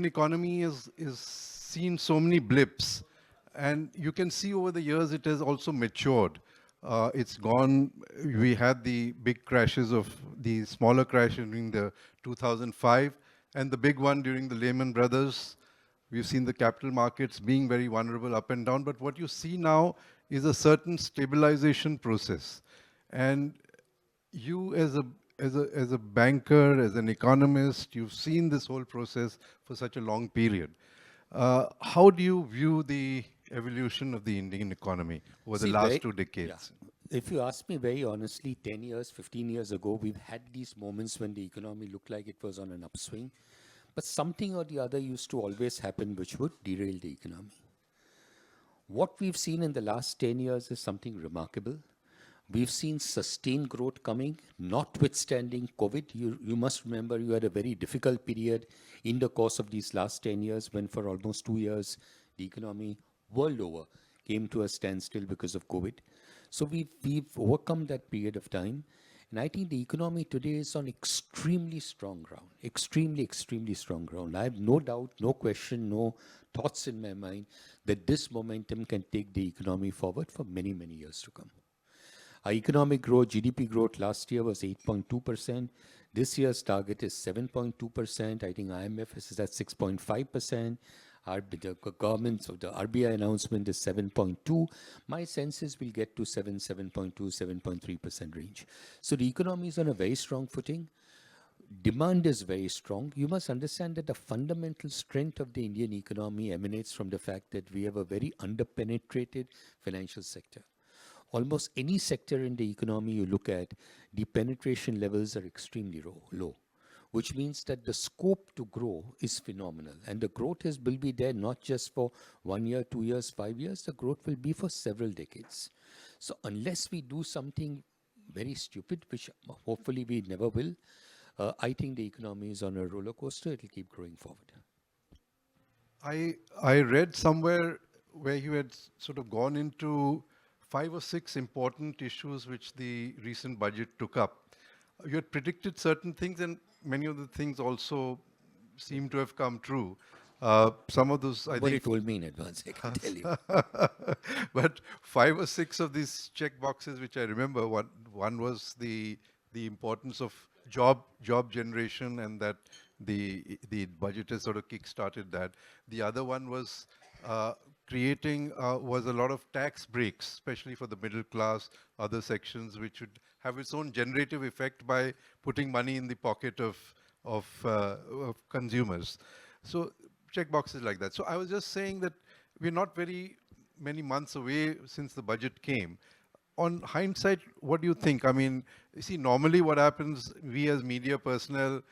Indian economy is seen so many blips, and you can see over the years it has also matured. It's gone. We had the big crashes of the smaller crash during the 2005, and the big one during the Lehman Brothers. We've seen the capital markets being very vulnerable up and down, but what you see now is a certain stabilization process. And you as a banker, as an economist, you've seen this whole process for such a long period. How do you view the evolution of the Indian economy over the See, last very, two yeah. decades? If you ask me very honestly, 10 years, 15 years ago, we've had these moments when the economy looked like it was on an upswing, but something or the other used to always happen which would derail the economy. What we've seen in the last 10 years is something remarkable. We've seen sustained growth coming, notwithstanding COVID. You must remember you had a very difficult period in the course of these last 10 years when for almost 2 years the economy world over came to a standstill because of COVID. So we've overcome that period of time. And I think the economy today is on extremely strong ground, extremely strong ground. I have no doubt, no question, no thoughts in my mind that this momentum can take the economy forward for many, many years to come. Our economic growth, GDP growth last year was 8.2%. This year's target is 7.2%. I think IMF is at 6.5%. The government's of the RBI announcement is 7.2. My sense is we'll get to 7.2, 7.3% range. So the economy is on a very strong footing. Demand is very strong. You must understand that the fundamental strength of the Indian economy emanates from the fact that we have a very underpenetrated financial sector. Almost any sector in the economy you look at, the penetration levels are extremely low, which means that the scope to grow is phenomenal. And the growth will be there not just for 1 year, 2 years, 5 years, the growth will be for several decades. So unless we do something very stupid, which hopefully we never will, I think the economy is on a roller coaster. It will keep growing forward. I read somewhere where you had sort of gone into 5 or 6 important issues which the recent budget took up. You had predicted certain things, and many of the things also seem to have come true. Some of those, I Nobody think, told me in advance, I can tell you. but 5 or 6 of these check boxes, which I remember, one was the importance of job generation, and that the budget has sort of kick-started that. The other one was creating was a lot of tax breaks, especially for the middle class, other sections, which would have its own generative effect by putting money in the pocket of consumers. So check boxes like that. So I was just saying that we're not very many months away since the budget came. On hindsight, what do you think? I mean, you see, normally what happens, we as media personnel,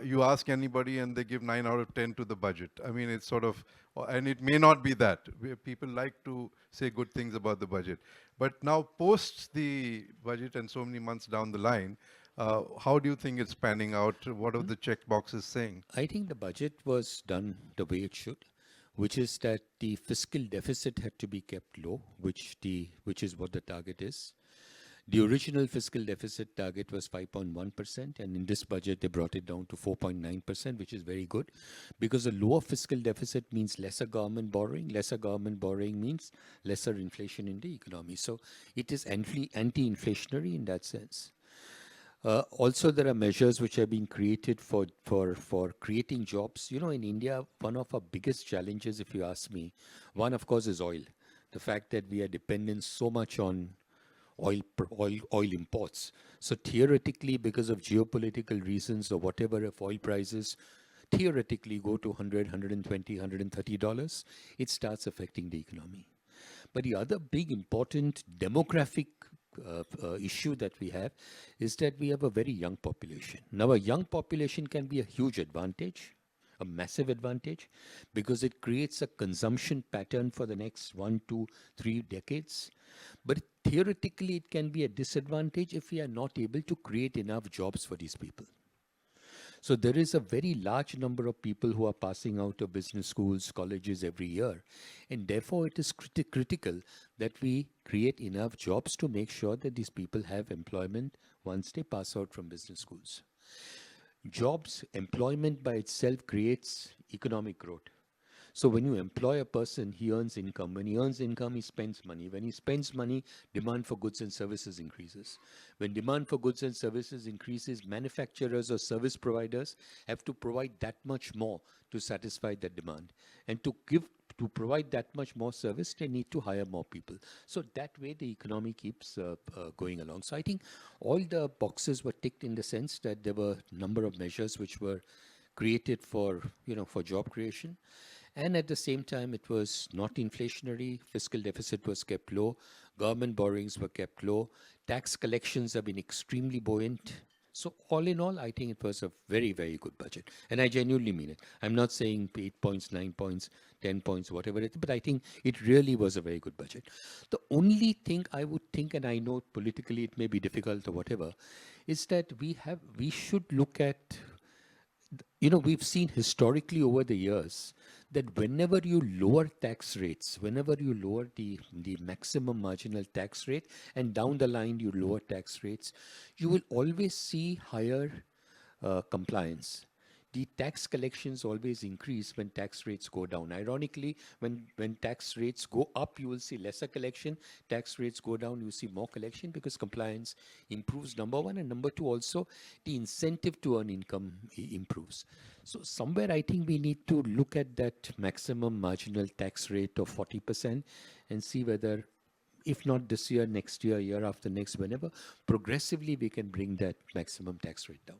you ask anybody and they give 9 out of 10 to the budget. I mean, it's sort of, and it may not be that. People like to say good things about the budget. But now, post the budget and so many months down the line, how do you think it's panning out? What are the check boxes saying? I think the budget was done the way it should, which is that the fiscal deficit had to be kept low, which is what the target is. The original fiscal deficit target was 5.1%, and in this budget they brought it down to 4.9%, which is very good, because a lower fiscal deficit means lesser government borrowing. Lesser government borrowing means lesser inflation in the economy. So it is anti-inflationary in that sense. Also, there are measures which have been created for creating jobs. You know, in India, one of our biggest challenges, if you ask me, one, of course, is oil. The fact that we are dependent so much on oil imports. So theoretically, because of geopolitical reasons or whatever, if oil prices theoretically go to $100, $120, $130, it starts affecting the economy. But the other big important demographic issue that we have is that we have a very young population. Now, a young population can be a huge advantage, a massive advantage, because it creates a consumption pattern for the next 1, 2, 3 decades. But theoretically, it can be a disadvantage if we are not able to create enough jobs for these people. So there is a very large number of people who are passing out of business schools, colleges every year. And therefore, it is critical that we create enough jobs to make sure that these people have employment once they pass out from business schools. Jobs, employment by itself creates economic growth. So when you employ a person, he earns income. When he earns income, he spends money. When he spends money, demand for goods and services increases. When demand for goods and services increases, manufacturers or service providers have to provide that much more to satisfy that demand. And to provide that much more service, they need to hire more people. So that way the economy keeps going along. So I think all the boxes were ticked in the sense that there were a number of measures which were created for job creation. And at the same time, it was not inflationary. Fiscal deficit was kept low. Government borrowings were kept low. Tax collections have been extremely buoyant. So all in all, I think it was a very, very good budget. And I genuinely mean it. I'm not saying 8 points, 9 points, 10 points, whatever it is, but I think it really was a very good budget. The only thing I would think, and I know politically it may be difficult or whatever, is that we should look at, we've seen historically over the years that whenever you lower tax rates, whenever you lower the maximum marginal tax rate, and down the line you lower tax rates, you will always see higher compliance. The tax collections always increase when tax rates go down. Ironically, when tax rates go up, you will see lesser collection. Tax rates go down, you see more collection because compliance improves, number one. And number two, also, the incentive to earn income improves. So somewhere I think we need to look at that maximum marginal tax rate of 40% and see whether, if not this year, next year, year after next, whenever, progressively we can bring that maximum tax rate down.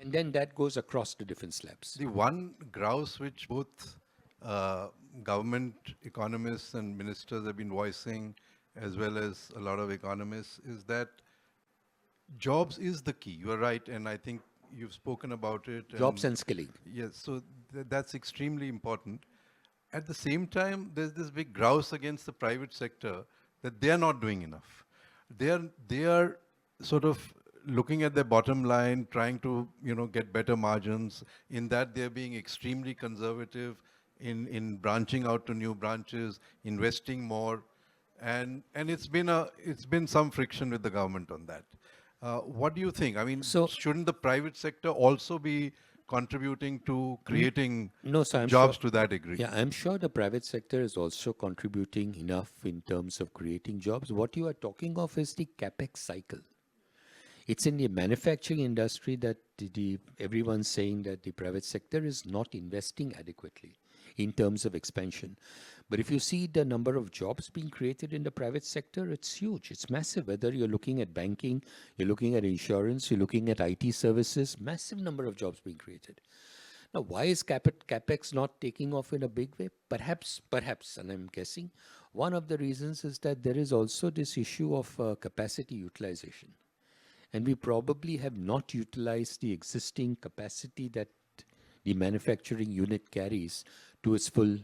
And then that goes across the different slabs. The one grouse which both government economists and ministers have been voicing, as well as a lot of economists, is that jobs is the key. You are right, and I think you've spoken about it. Jobs and skilling. Yes, so that's extremely important. At the same time, there's this big grouse against the private sector that they are not doing enough. They are sort of looking at their bottom line, trying to get better margins. In that, they're being extremely conservative in branching out to new branches, investing more, and it's been some friction with the government on that. What do you think? I mean, shouldn't the private sector also be contributing to creating jobs to that degree? Yeah, I'm sure the private sector is also contributing enough in terms of creating jobs. What you are talking of is the capex cycle. It's in the manufacturing industry that everyone's saying that the private sector is not investing adequately in terms of expansion. But if you see the number of jobs being created in the private sector, it's huge. It's massive. Whether you're looking at banking, you're looking at insurance, you're looking at IT services, massive number of jobs being created. Now, why is capex not taking off in a big way? Perhaps, and I'm guessing, one of the reasons is that there is also this issue of capacity utilization. And we probably have not utilized the existing capacity that the manufacturing unit carries to its full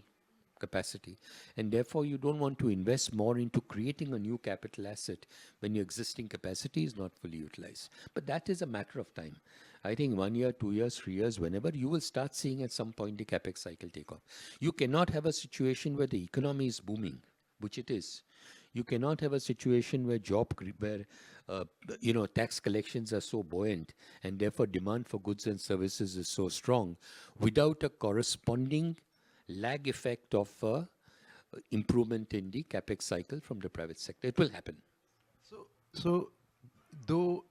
capacity. And therefore, you don't want to invest more into creating a new capital asset when your existing capacity is not fully utilized. But that is a matter of time. I think 1 year, 2 years, 3 years, whenever, you will start seeing at some point the capex cycle take off. You cannot have a situation where the economy is booming, which it is. You cannot have a situation where tax collections are so buoyant and therefore demand for goods and services is so strong without a corresponding lag effect of improvement in the capex cycle from the private sector. It will happen. So though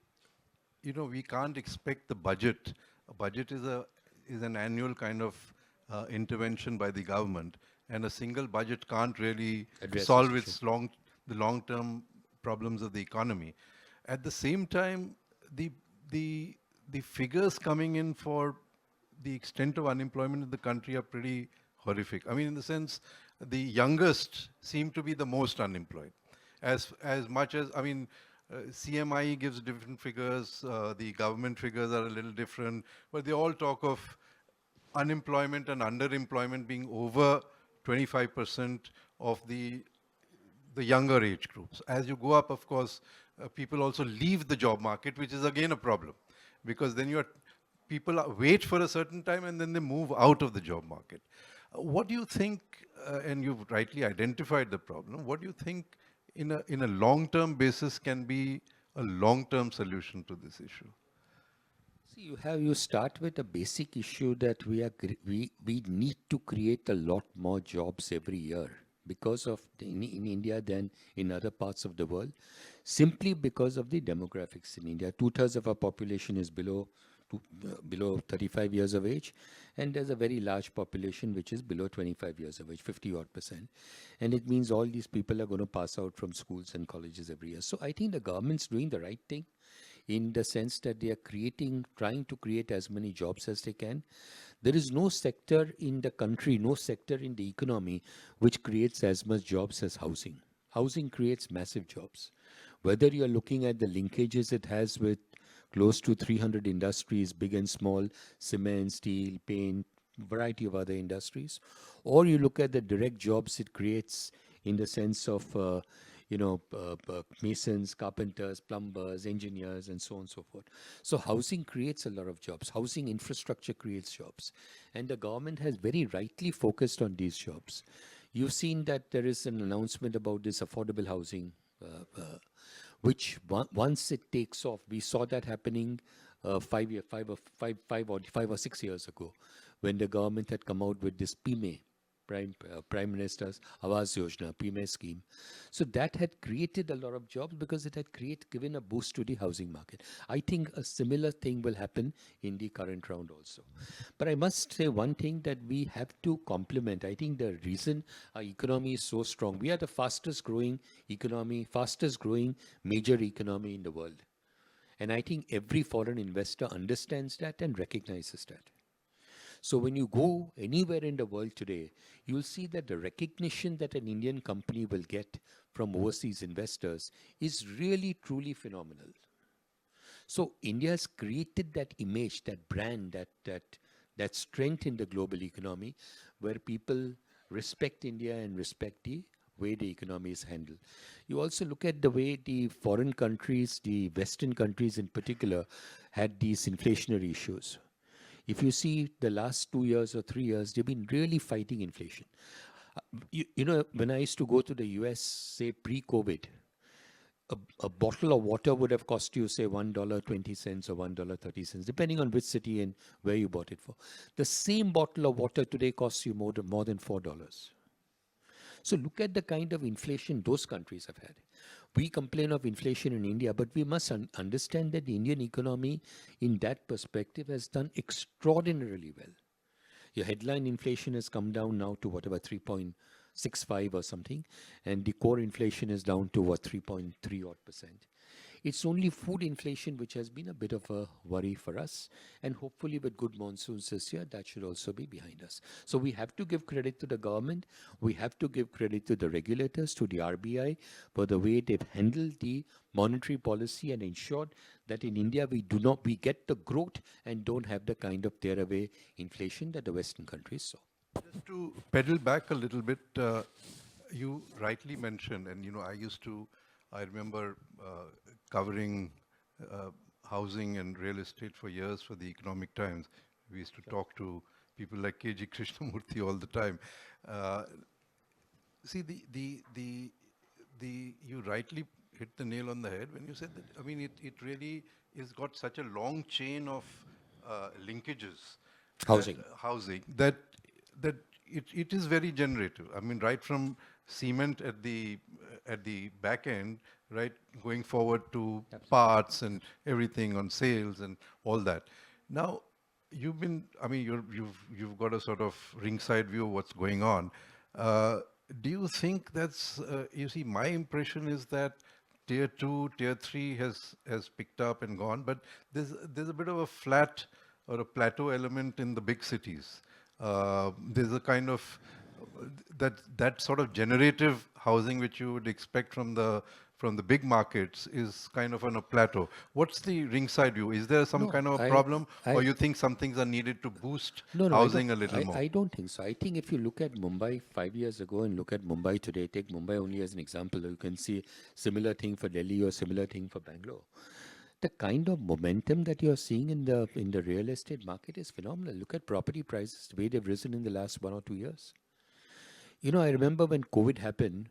we can't expect the budget. A budget is an annual kind of intervention by the government, and a single budget can't really solve the long-term problems of the economy. At the same time, the figures coming in for the extent of unemployment in the country are pretty horrific. I mean, in the sense, the youngest seem to be the most unemployed. As much as, CMI gives different figures, the government figures are a little different, but they all talk of unemployment and underemployment being over 25% of the younger age groups. As you go up, of course, people also leave the job market, which is again a problem, because then people wait for a certain time and then they move out of the job market. What do you think, and you've rightly identified the problem, what do you think in a long-term basis can be a long-term solution to this issue? See, you start with a basic issue that we need to create a lot more jobs every year because of in India than in other parts of the world, simply because of the demographics in India. Two-thirds of our population is below 35 years of age, and there's a very large population which is below 25 years of age, 50 odd percent, and it means all these people are going to pass out from schools and colleges every year. So I think the government's doing the right thing in the sense that they are trying to create as many jobs as they can. There is no sector in the country, no sector in the economy which creates as much jobs as housing. Housing creates massive jobs. Whether you're looking at the linkages it has with close to 300 industries, big and small, cement, steel, paint, variety of other industries, or you look at the direct jobs it creates in the sense of masons, carpenters, plumbers, engineers, and so on and so forth. So housing creates a lot of jobs. Housing infrastructure creates jobs. And the government has very rightly focused on these jobs. You've seen that there is an announcement about this affordable housing, which once it takes off, we saw that happening 5 or 6 years ago, when the government had come out with this PME, Prime Minister's Awas Yojana, PME scheme. So that had created a lot of jobs because it had given a boost to the housing market. I think a similar thing will happen in the current round also. But I must say one thing that we have to compliment. I think the reason our economy is so strong, we are the fastest growing economy, fastest growing major economy in the world. And I think every foreign investor understands that and recognizes that. So when you go anywhere in the world today, you'll see that the recognition that an Indian company will get from overseas investors is really truly phenomenal. So India has created that image, that brand, that strength in the global economy, where people respect India and respect the way the economy is handled. You also look at the way the foreign countries, the Western countries in particular, had these inflationary issues. If you see the last 2 years or 3 years, they've been really fighting inflation. When I used to go to the US, say pre-COVID, a bottle of water would have cost you, say, $1.20 or $1.30, depending on which city and where you bought it for. The same bottle of water today costs you more than $4. So look at the kind of inflation those countries have had. We complain of inflation in India, but we must understand that the Indian economy, in that perspective, has done extraordinarily well. Your headline inflation has come down now to whatever 3.65 or something, and the core inflation is down to 3.3 odd percent. It's only food inflation which has been a bit of a worry for us, and hopefully with good monsoons this year, that should also be behind us. So we have to give credit to the government, we have to give credit to the regulators, to the RBI, for the way they've handled the monetary policy and ensured that in India we get the growth and don't have the kind of tearaway inflation that the Western countries saw. Just to pedal back a little bit, you rightly mentioned, and I remember covering housing and real estate for years for the Economic Times. We used to talk to people like K.G. Krishnamurthy all the time. See, you rightly hit the nail on the head when you said that. I mean, it really has got such a long chain of linkages. Housing. That it is very generative. I mean, right from cement at the back end, right, going forward to Absolutely. parts and everything on sales and all that. Now, you've got a sort of ringside view of what's going on. Do you think that's, my impression is that tier 2, tier 3 has picked up and gone, but there's a bit of a flat or a plateau element in the big cities. There's a kind of that sort of generative housing which you would expect from the big markets is kind of on a plateau. What's the ringside view? Is there some kind of a problem, or you think some things are needed to boost housing a little more? I don't think so. I think if you look at Mumbai 5 years ago and look at Mumbai today, take Mumbai only as an example, you can see similar thing for Delhi or similar thing for Bangalore. The kind of momentum that you're seeing in the real estate market is phenomenal. Look at property prices, the way they've risen in the last 1 or 2 years. I remember when COVID happened,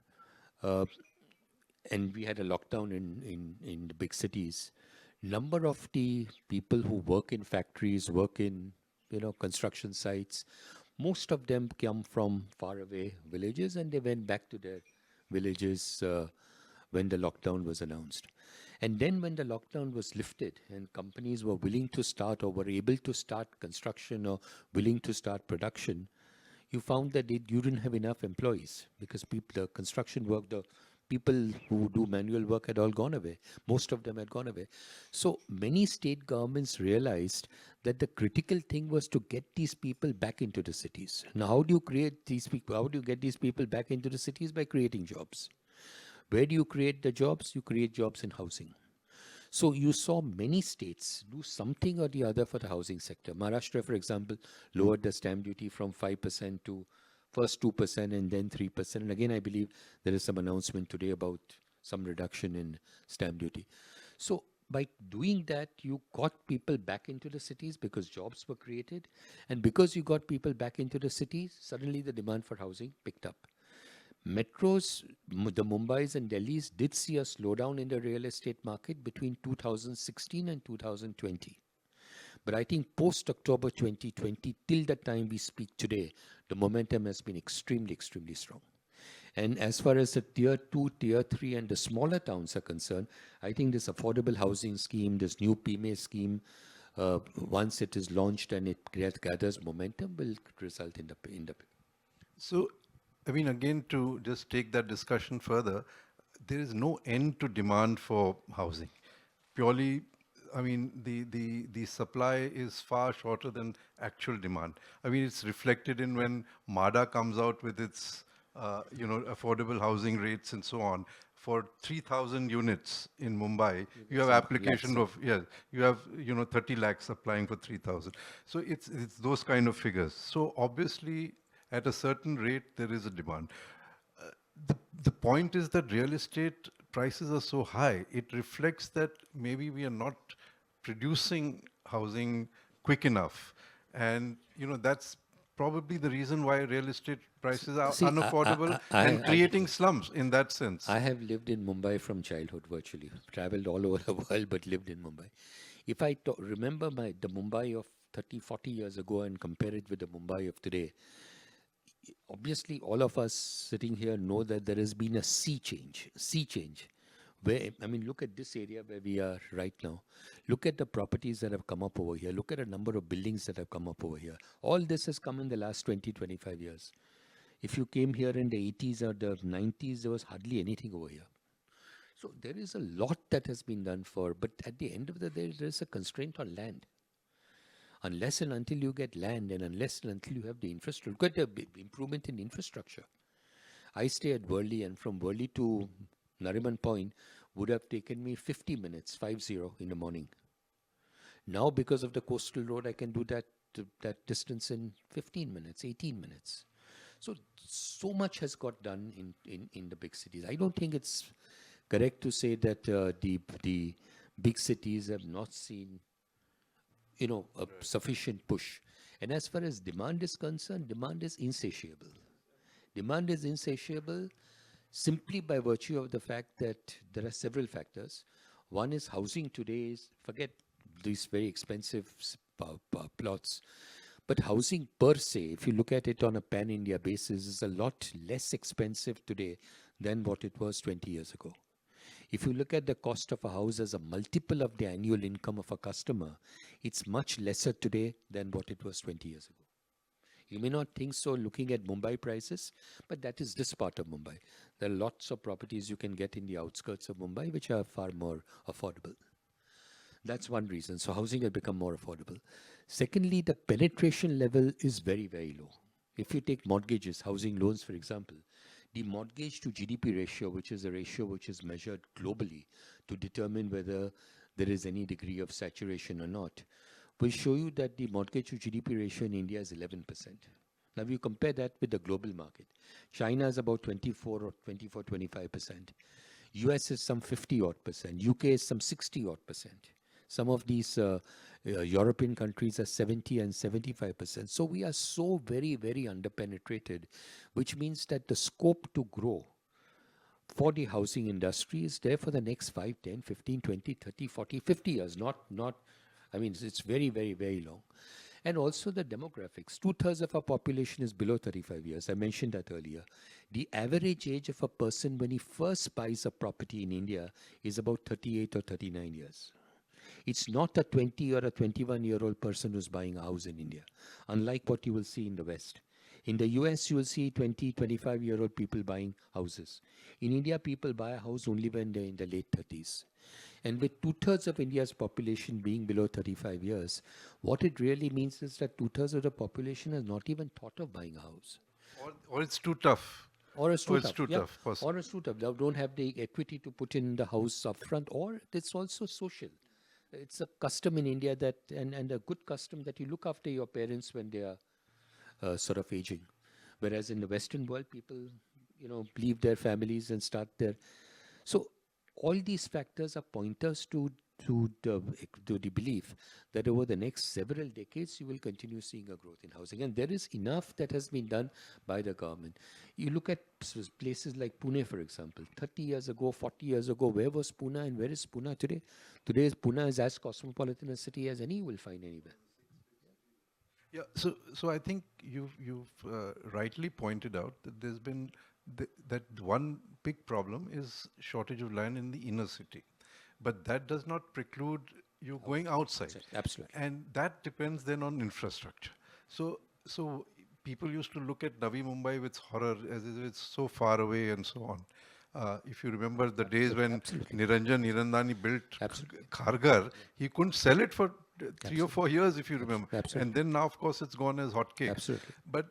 and we had a lockdown in the big cities. Number of the people who work in factories, work in construction sites, most of them come from faraway villages, and they went back to their villages when the lockdown was announced. And then when the lockdown was lifted and companies were willing to start or were able to start construction or willing to start production, you found that you didn't have enough employees because the construction work, the people who do manual work had all gone away. Most of them had gone away. So many state governments realized that the critical thing was to get these people back into the cities. Now, how do you create these people? How do you get these people back into the cities? By creating jobs. Where do you create the jobs? You create jobs in housing. So you saw many states do something or the other for the housing sector. Maharashtra, for example, lowered the stamp duty from 5% to first 2% and then 3%. And again, I believe there is some announcement today about some reduction in stamp duty. So by doing that, you got people back into the cities because jobs were created. And because you got people back into the cities, suddenly the demand for housing picked up. Metros, the Mumbais and Delhis did see a slowdown in the real estate market between 2016 and 2020. But I think post October 2020, till the time we speak today, the momentum has been extremely, extremely strong. And as far as the tier 2, tier 3 and the smaller towns are concerned, I think this affordable housing scheme, this new PMA scheme, once it is launched and it gathers momentum, will result in the. So, I mean, again, to just take that discussion further, there is no end to demand for housing. Purely, I mean, the supply is far shorter than actual demand. I mean, it's reflected in when MADA comes out with its, affordable housing rates and so on. For 3,000 units in Mumbai, you have application of, you have, 30 lakhs applying for 3,000. So it's those kind of figures. So obviously, at a certain rate, there is a demand. The point is that real estate prices are so high, it reflects that maybe we are not producing housing quick enough. And, that's probably the reason why real estate prices are See, unaffordable and creating slums in that sense. I have lived in Mumbai from childhood virtually. Traveled all over the world but lived in Mumbai. If I remember the Mumbai of 30, 40 years ago and compare it with the Mumbai of today, obviously all of us sitting here know that there has been a sea change. Where, I mean, look at this area where we are right now. Look at the properties that have come up over here. Look at a number of buildings that have come up over here. All this has come in the last 20, 25 years. If you came here in the 80s or the 90s, there was hardly anything over here. So there is a lot that has been done but at the end of the day, there is a constraint on land. Unless and until you get land and unless and until you have the infrastructure, look at the improvement in infrastructure. I stay at Worli, and from Worli to Nariman Point would have taken me 50 minutes, 50 in the morning. Now, because of the coastal road, I can do that distance in 15 minutes, 18 minutes. So much has got done in the big cities. I don't think it's correct to say that the big cities have not seen a sufficient push. And as far as demand is concerned, demand is insatiable. Demand is insatiable simply by virtue of the fact that there are several factors. One is housing today forget these very expensive plots, but housing per se, if you look at it on a pan-India basis, is a lot less expensive today than what it was 20 years ago. If you look at the cost of a house as a multiple of the annual income of a customer, it's much lesser today than what it was 20 years ago. You may not think so looking at Mumbai prices, but that is this part of Mumbai. There are lots of properties you can get in the outskirts of Mumbai which are far more affordable. That's one reason. So housing has become more affordable. Secondly, the penetration level is very, very low. If you take mortgages, housing loans, for example, the mortgage to GDP ratio, which is a ratio which is measured globally to determine whether there is any degree of saturation or not, will show you that the mortgage to GDP ratio in India is 11%. Now, if you compare that with the global market, China is about 25%. US is some 50 odd percent. UK is some 60 odd percent. Some of these European countries are 70 and 75%. So we are so very, very underpenetrated, which means that the scope to grow for the housing industry is there for the next 5, 10, 15, 20, 30, 40, 50 years. Not, I mean, it's very, very, very long. And also the demographics. Two-thirds of our population is below 35 years. I mentioned that earlier. The average age of a person when he first buys a property in India is about 38 or 39 years. It's not a 20 or a 21-year-old person who's buying a house in India, unlike what you will see in the West. In the US, you will see 20, 25-year-old people buying houses. In India, people buy a house only when they're in the late 30s. And with two-thirds of India's population being below 35 years, what it really means is that two-thirds of the population has not even thought of buying a house. Or it's too tough. Or it's too tough. It's too Yeah. tough. Or it's too tough. They don't have the equity to put in the house upfront, or it's also social. It's a custom in India that, and a good custom that you look after your parents when they are sort of aging. Whereas in the Western world, people, leave their families and start their. So all these factors are pointers to the belief that over the next several decades, you will continue seeing a growth in housing. And there is enough that has been done by the government. You look at places like Pune, for example. 30 years ago, 40 years ago, where was Pune and where is Pune today? Today, Pune is as cosmopolitan a city as any you will find anywhere. Yeah, so I think you've rightly pointed out that there's been that one big problem is shortage of land in the inner city, but that does not preclude you going outside. Absolutely. And that depends then on infrastructure. So people used to look at Navi Mumbai with horror as if it's so far away and so on. If you remember the days when Absolutely. Niranjan Nirandani built Absolutely. Kharghar, he couldn't sell it for 3 or 4 years, if you remember. Absolutely. And then now, of course, it's gone as hotcakes. Absolutely. But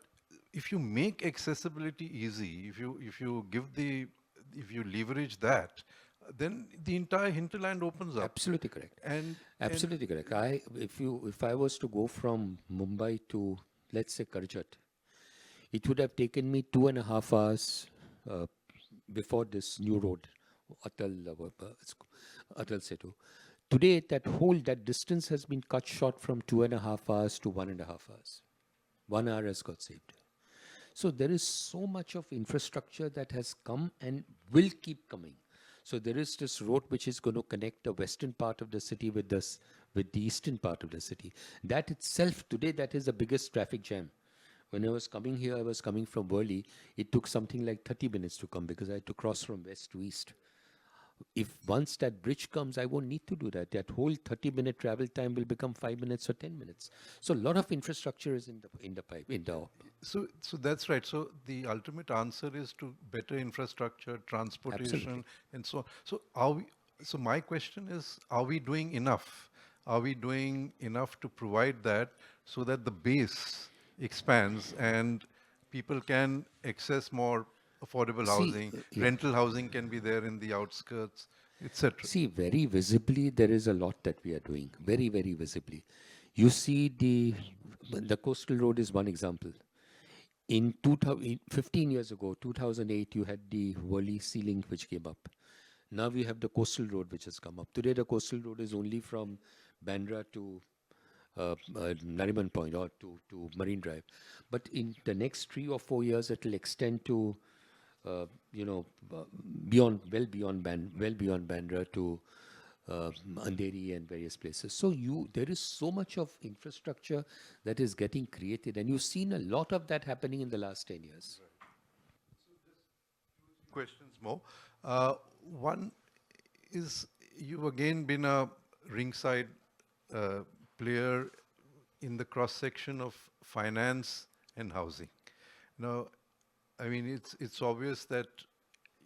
if you make accessibility easy, if you leverage that, then the entire hinterland opens up. Absolutely correct. And Absolutely correct. If I was to go from Mumbai to, let's say, Karjat, it would have taken me 2.5 hours before this new road, Atal Setu. Today, that distance has been cut short from 2.5 hours to 1.5 hours. 1 hour has got saved. So there is so much of infrastructure that has come and will keep coming. So there is this road which is going to connect the western part of the city with the eastern part of the city. That itself, today, that is the biggest traffic jam. When I was coming here, I was coming from Worli. It took something like 30 minutes to come because I had to cross from west to east. If once that bridge comes, I won't need to do that. That whole 30-minute travel time will become 5 minutes or 10 minutes. So a lot of infrastructure is in the pipe. So that's right. So the ultimate answer is to better infrastructure, transportation, Absolutely. and so on. So my question is, are we doing enough? Are we doing enough to provide that so that the base expands and people can access more affordable housing, rental housing can be there in the outskirts, etc. See, very visibly, there is a lot that we are doing. Very, very visibly. You see the coastal road is one example. In 15 years ago, 2008, you had the Worli Sea Link which came up. Now we have the coastal road which has come up. Today, the coastal road is only from Bandra to Nariman Point or to Marine Drive. But in the next 3 or 4 years, it will extend to, beyond Bandra to Andheri and various places. So there is so much of infrastructure that is getting created, and you've seen a lot of that happening in the last 10 years. Questions more. One is, you've again been a ringside player in the cross section of finance and housing. Now, I mean, it's obvious that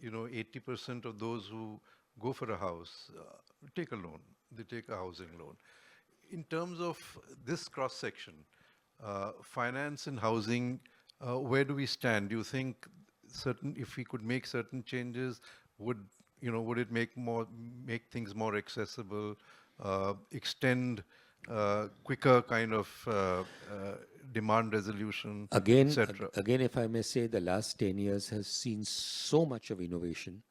80% of those who go for a house take a loan. They take a housing loan. In terms of this cross section, finance and housing, where do we stand? Do you think if we could make certain changes, would it make things more accessible, extend quicker kind of demand resolution, etc.? Again, if I may say, the last 10 years has seen so much of innovation.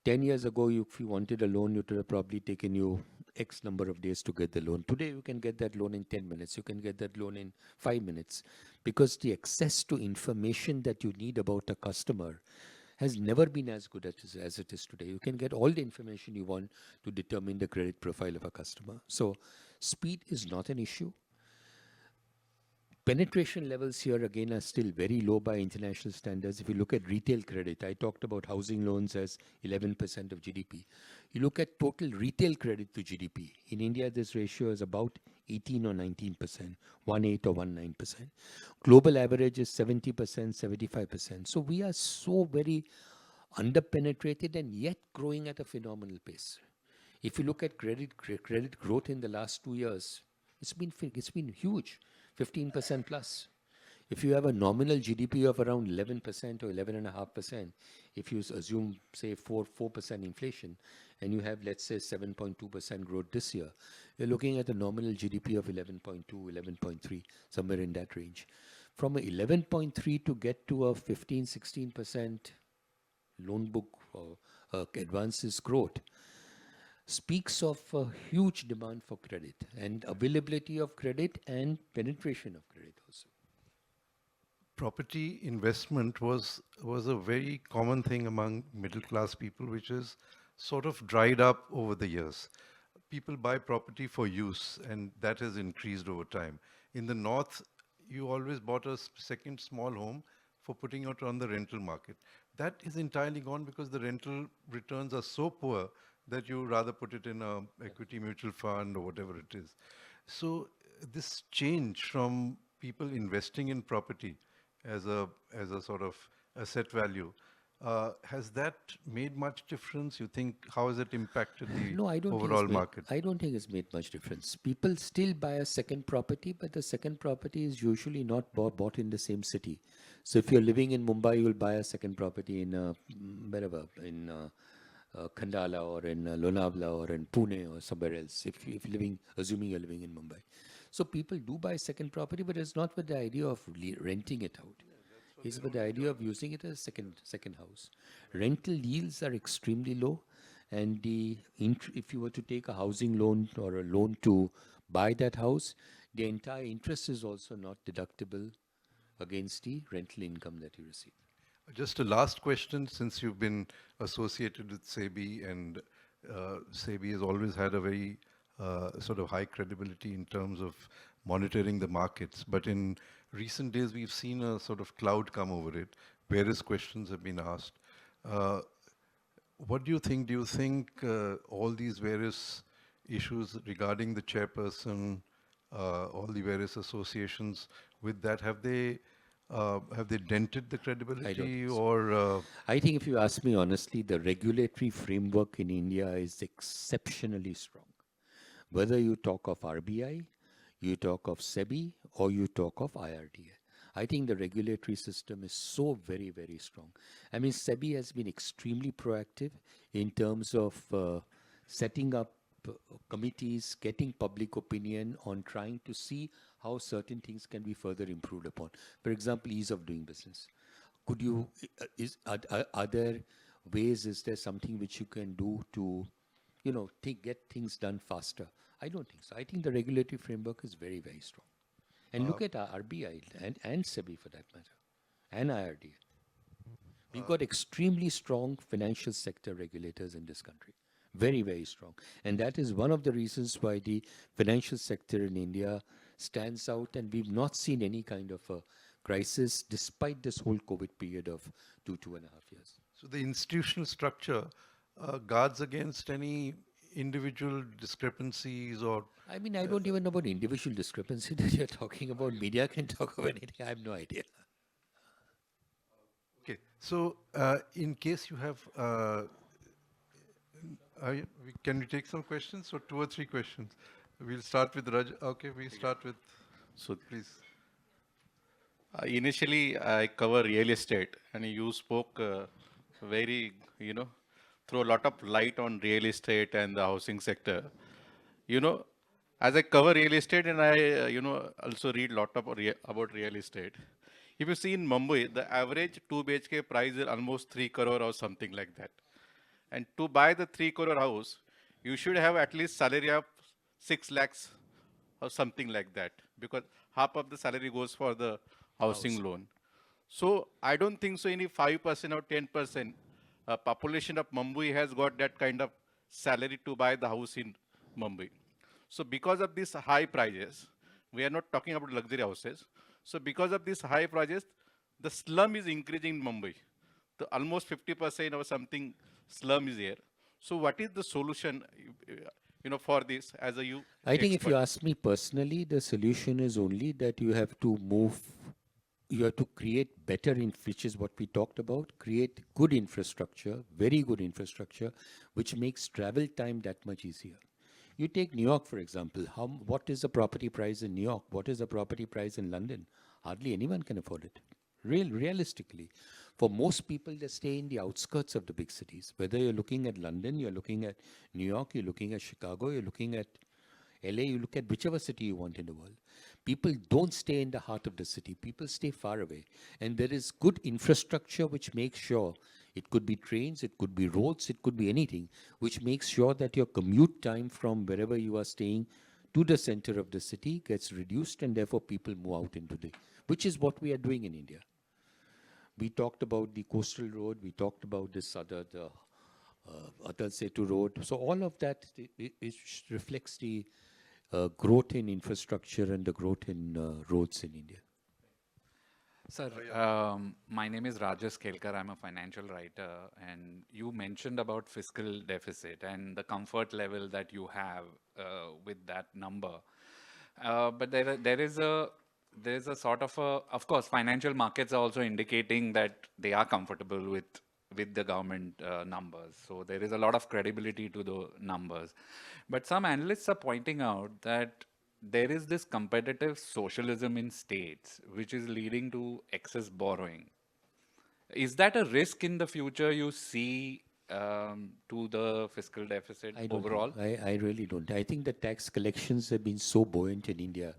10 years ago, if you wanted a loan, it would have probably taken you X number of days to get the loan. Today, you can get that loan in 10 minutes. You can get that loan in 5 minutes, because the access to information that you need about a customer has never been as good as it is today. You can get all the information you want to determine the credit profile of a customer. So speed is not an issue. Penetration levels here again are still very low by international standards. If you look at retail credit, I talked about housing loans as 11% of GDP. You look at total retail credit to GDP. In India, this ratio is about 18 or 19%, 18 or 19%. Global average is 70%, 75%. So we are so very underpenetrated and yet growing at a phenomenal pace. If you look at credit growth in the last 2 years, it's been huge, 15% plus. If you have a nominal GDP of around 11% or 11.5%, if you assume say 4% inflation, and you have let's say 7.2% growth this year, you're looking at a nominal GDP of 11.2, 11.3, somewhere in that range. From a 11.3 to get to a 15, 16% loan book advances growth speaks of a huge demand for credit and availability of credit and penetration of credit also. Property investment was a very common thing among middle class people, which is sort of dried up over the years. People buy property for use, and that has increased over time. In the north, you always bought a second small home for putting it on the rental market. That is entirely gone because the rental returns are so poor that you rather put it in a equity mutual fund or whatever it is. So this change from people investing in property as a sort of asset value, has that made much difference? You think, how has it impacted the No, overall market? I don't think it's made much difference. People still buy a second property, but the second property is usually not bought in the same city. So if you're living in Mumbai, you'll buy a second property in wherever, in Khandala or in Lonavala or in Pune or somewhere else, if you're living, assuming you're living in Mumbai. So people do buy second property, but it's not with the idea of renting it out. It's with the idea of using it as a second house. Rental yields are extremely low, and if you were to take a housing loan or a loan to buy that house, the entire interest is also not deductible against the rental income that you receive. Just a last question, since you've been associated with SEBI, and SEBI has always had a very sort of high credibility in terms of monitoring the markets. But in recent days, we've seen a sort of cloud come over it. Various questions have been asked. What do you think? Do you think all these various issues regarding the chairperson, all the various associations with that, have they dented the credibility, think so. or I think if you ask me honestly, the regulatory framework in India is exceptionally strong. Whether you talk of RBI, you talk of SEBI, or you talk of IRDA. I think the regulatory system is so very, very strong. I mean, SEBI has been extremely proactive in terms of setting up committees, getting public opinion on trying to see how certain things can be further improved upon. For example, ease of doing business. Could you, are there ways, is there something which you can do to, get things done faster? I don't think so. I think the regulatory framework is very, very strong. And look at our RBI and SEBI for that matter, and IRDA. We've got extremely strong financial sector regulators in this country. Very, very strong. And that is one of the reasons why the financial sector in India stands out, and we've not seen any kind of a crisis despite this whole COVID period of 2.5 years. so the institutional structure guards against any individual discrepancies or? I mean, I don't even know about individual discrepancy that you're talking about. Media can talk about anything. I have no idea. Okay, so in case you have, can we take some questions, or 2 or 3 questions? We'll start with Raj. Okay, we start with, So please. initially, I cover real estate, and you spoke very, throw a lot of light on real estate and the housing sector. As I cover real estate, and I, also read a lot about real estate. If you see in Mumbai, the average 2 BHK price is almost 3 crore or something like that. And to buy the 3 crore house, you should have at least salary of 6 lakhs or something like that, because half of the salary goes for the housing loan. So I don't think so any 5% or 10% population of Mumbai has got that kind of salary to buy the house in Mumbai. So because of these high prices, we are not talking about luxury houses. So because of these high prices, the slum is increasing in Mumbai. The almost 50% or something slum is here. So what is the solution, for this as a you I think if you expert? ask me personally, the solution is only that you have to create better, which is what we talked about, create good infrastructure, very good infrastructure, which makes travel time that much easier. You take New York, for example. What is the property price in New York? What is the property price in London? Hardly anyone can afford it. Realistically, for most people, they stay in the outskirts of the big cities. Whether you're looking at London, you're looking at New York, you're looking at Chicago, you're looking at LA, you look at whichever city you want in the world. People don't stay in the heart of the city. People stay far away. And there is good infrastructure which makes sure, it could be trains, it could be roads, it could be anything, which makes sure that your commute time from wherever you are staying to the center of the city gets reduced, and therefore people move out into which is what we are doing in India. We talked about the coastal road, we talked about this Atal Setu road. So all of that it reflects the growth in infrastructure and the growth in roads in India. Sir, my name is Rajesh Kelkar. I'm a financial writer, and you mentioned about fiscal deficit and the comfort level that you have with that number. But there is a sort of course, financial markets are also indicating that they are comfortable with the government numbers. So there is a lot of credibility to the numbers. But some analysts are pointing out that there is this competitive socialism in states which is leading to excess borrowing. Is that a risk in the future you see to the fiscal deficit I don't overall? think. I really don't. I think the tax collections have been so buoyant in India.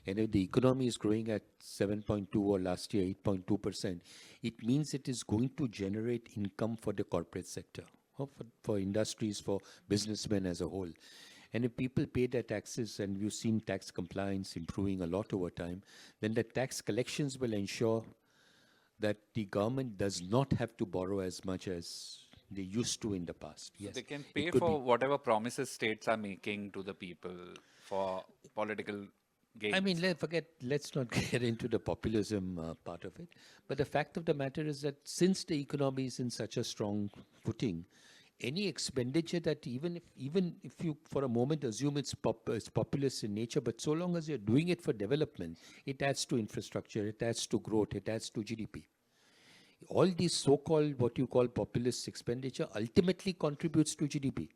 And if the economy is growing at 7.2 or last year 8.2%, it means it is going to generate income for the corporate sector, or for industries, for businessmen as a whole. And if people pay their taxes, and we've seen tax compliance improving a lot over time, then the tax collections will ensure that the government does not have to borrow as much as they used to in the past. So Yes, they can it pay could for be. whatever promises states are making to the people for political gains. I mean, let's not get into the populism part of it. But the fact of the matter is that since the economy is in such a strong footing, any expenditure that even if you for a moment assume it's populist in nature, but so long as you're doing it for development, it adds to infrastructure, it adds to growth, it adds to GDP. All these so-called what you call populist expenditure ultimately contributes to GDP.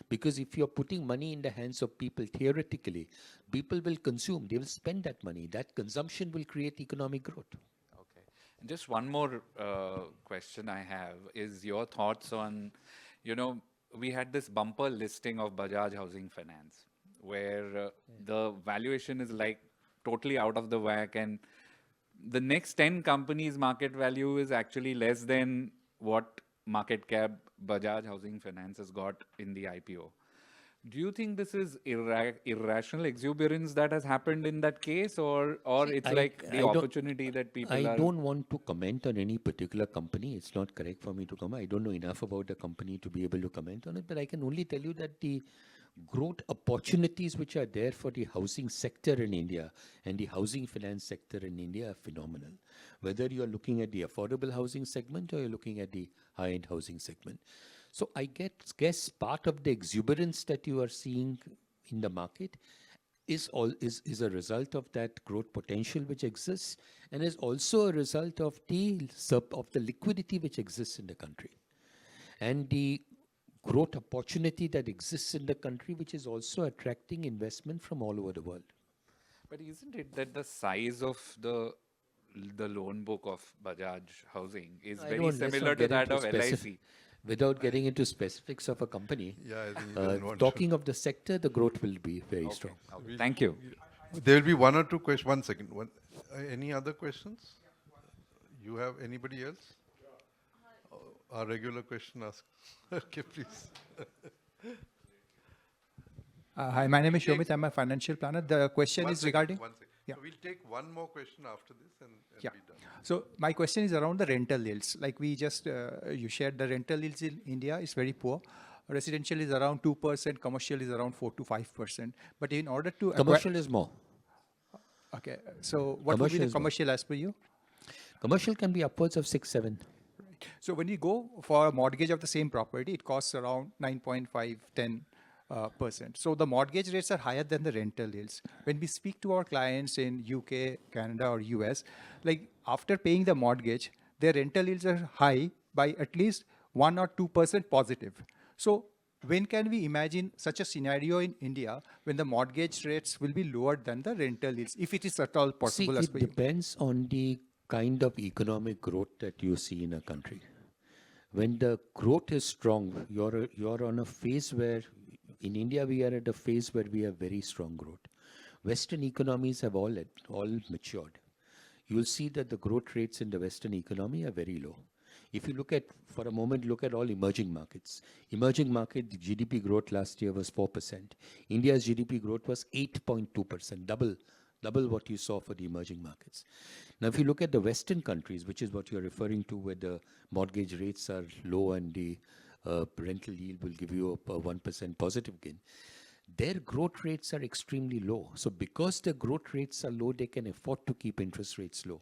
Because if you're putting money in the hands of people, theoretically, people will consume, they will spend that money. That consumption will create economic growth. Okay. And just one more question I have is your thoughts on, we had this bumper listing of Bajaj Housing Finance, where the valuation is like totally out of the whack, and the next 10 companies' market value is actually less than what market cap Bajaj Housing Finance has got in the IPO. Do you think this is irrational exuberance that has happened in that case, or See, it's like the I don't, opportunity that people I are? don't want to comment on any particular company. It's not correct for me to comment. I don't know enough about the company to be able to comment on it, but I can only tell you that the growth opportunities which are there for the housing sector in India and the housing finance sector in India are phenomenal. Whether you're looking at the affordable housing segment or you're looking at the high-end housing segment. So I guess part of the exuberance that you are seeing in the market is a result of that growth potential which exists, and is also a result of the liquidity which exists in the country, and the growth opportunity that exists in the country, which is also attracting investment from all over the world. But isn't it that the size of the loan book of Bajaj Housing is I very don't. Let's similar not to get that into of LIC? without getting into specifics of a company. Yeah, I think he doesn't want to. Talking of the sector, the growth will be very strong. Okay. Thank you. There will be one or two questions. One second. Any other questions? You have anybody else? Our regular question ask. Okay, please. Hi, my name is Shomit. I'm a financial planner. The question One is second, regarding. one second. Yeah. So we'll take one more question after this and Yeah. be done. So my question is around the rental yields. Like we just, you shared the rental yields in India is very poor. Residential is around 2%, commercial is around 4 to 5%. But in order to acquire, Commercial is more. okay, so what would be Commercial the is more. commercial as per you? Commercial can be upwards of 6, 7. So when you go for a mortgage of the same property, it costs around 9.5, 10%. So the mortgage rates are higher than the rental yields. When we speak to our clients in UK, Canada, or US, like after paying the mortgage, their rental yields are high by at least 1 or 2% positive. So when can we imagine such a scenario in India when the mortgage rates will be lower than the rental yields, if it is at all possible See, as it per you? depends on the kind of economic growth that you see in a country. When the growth is strong, you're on a phase where, in India, we are at a phase where we have very strong growth. Western economies have all matured. You'll see that the growth rates in the Western economy are very low. If you look at, for a moment, look at all emerging markets. Emerging market GDP growth last year was 4%. India's GDP growth was 8.2%, double what you saw for the emerging markets. Now, if you look at the Western countries, which is what you're referring to, where the mortgage rates are low and the rental yield will give you a 1% positive gain, their growth rates are extremely low. So because the growth rates are low, they can afford to keep interest rates low.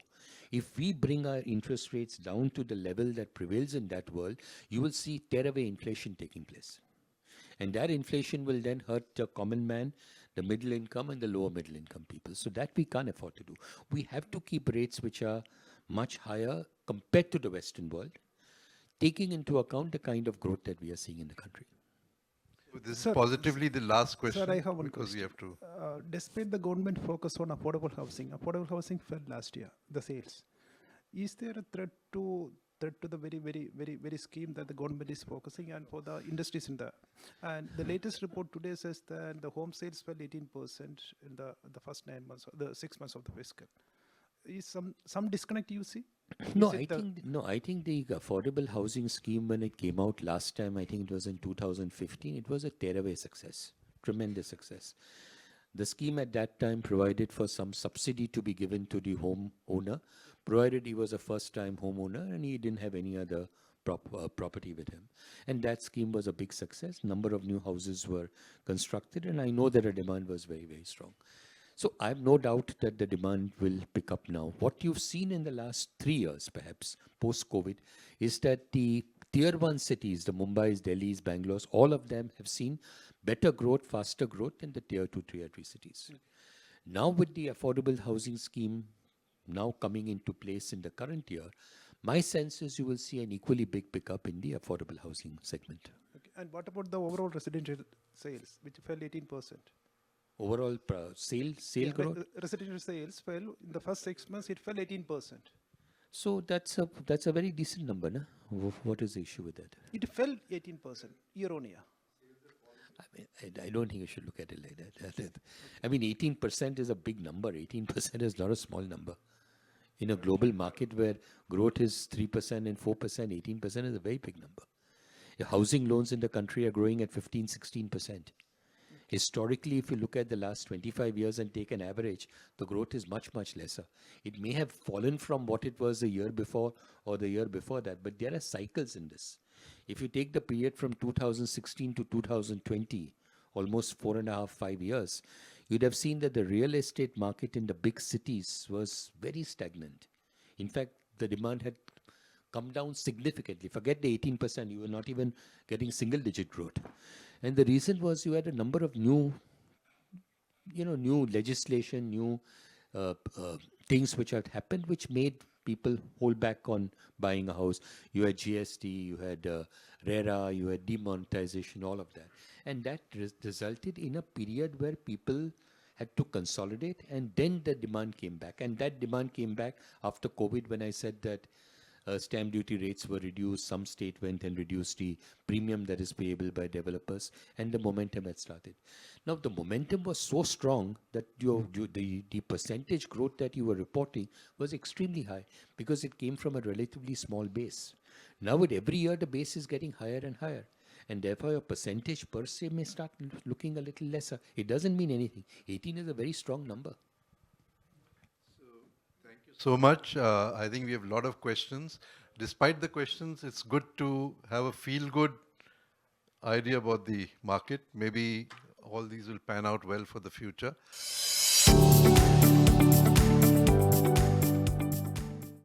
If we bring our interest rates down to the level that prevails in that world, you will see tearaway inflation taking place. And that inflation will then hurt the common man, the middle income and the lower middle income people. So that we can't afford to do. We have to keep rates which are much higher compared to the Western world, taking into account the kind of growth that we are seeing in the country. This is Sir, positively the last question. Sir, I have one because we question. have to. Despite the government focus on affordable housing fell last year, the sales. Is there a threat to the very scheme that the government is focusing and for the industries in the, and the latest report today says that the home sales fell 18% in the first 9 months, the 6 months of the fiscal. Is some disconnect you see? No, Is it I think the affordable housing scheme, when it came out last time, I think it was in 2015, it was a tearaway success, tremendous success. The scheme at that time provided for some subsidy to be given to the home owner, provided he was a first-time homeowner and he didn't have any other property with him. And that scheme was a big success. Number of new houses were constructed, and I know that the demand was very, very strong. So I have no doubt that the demand will pick up now. What you've seen in the last 3 years, perhaps, post-COVID, is that the tier 1 cities, the Mumbais, Delhis, Bangalore's, all of them have seen better growth, faster growth than the tier 2, tier 3 cities. Now with the affordable housing scheme now coming into place in the current year, my sense is you will see an equally big pickup in the affordable housing segment. okay. And what about the overall residential sales, which fell 18%? Overall sale Yeah, growth. residential sales fell in the first 6 months. It fell 18%. So that's a very decent number, na? What is the issue with that? It fell 18% year on year. I mean, I don't think you should look at it like that. I mean, 18% is a big number. 18% is not a small number. In a global market where growth is 3% and 4%, 18% is a very big number. The housing loans in the country are growing at 15, 16%. Historically, if you look at the last 25 years and take an average, the growth is much, much lesser. It may have fallen from what it was the year before or the year before that, but there are cycles in this. If you take the period from 2016 to 2020, almost 4.5, 5 years, you'd have seen that the real estate market in the big cities was very stagnant. In fact, the demand had come down significantly. Forget the 18%, you were not even getting single-digit growth. And the reason was you had a number of new legislation, new things which had happened, which made people hold back on buying a house. You had GST, you had RERA, you had demonetization, all of that. And that resulted in a period where people had to consolidate, and then the demand came back. And that demand came back after COVID, when I said that stamp duty rates were reduced, some state went and reduced the premium that is payable by developers, and the momentum had started. Now, the momentum was so strong that the percentage growth that you were reporting was extremely high because it came from a relatively small base. Now, with every year, the base is getting higher and higher, and therefore your percentage per se may start looking a little lesser. It doesn't mean anything. 18 is a very strong number. so much. I think we have a lot of questions. Despite the questions, it's good to have a feel-good idea about the market. Maybe all these will pan out well for the future.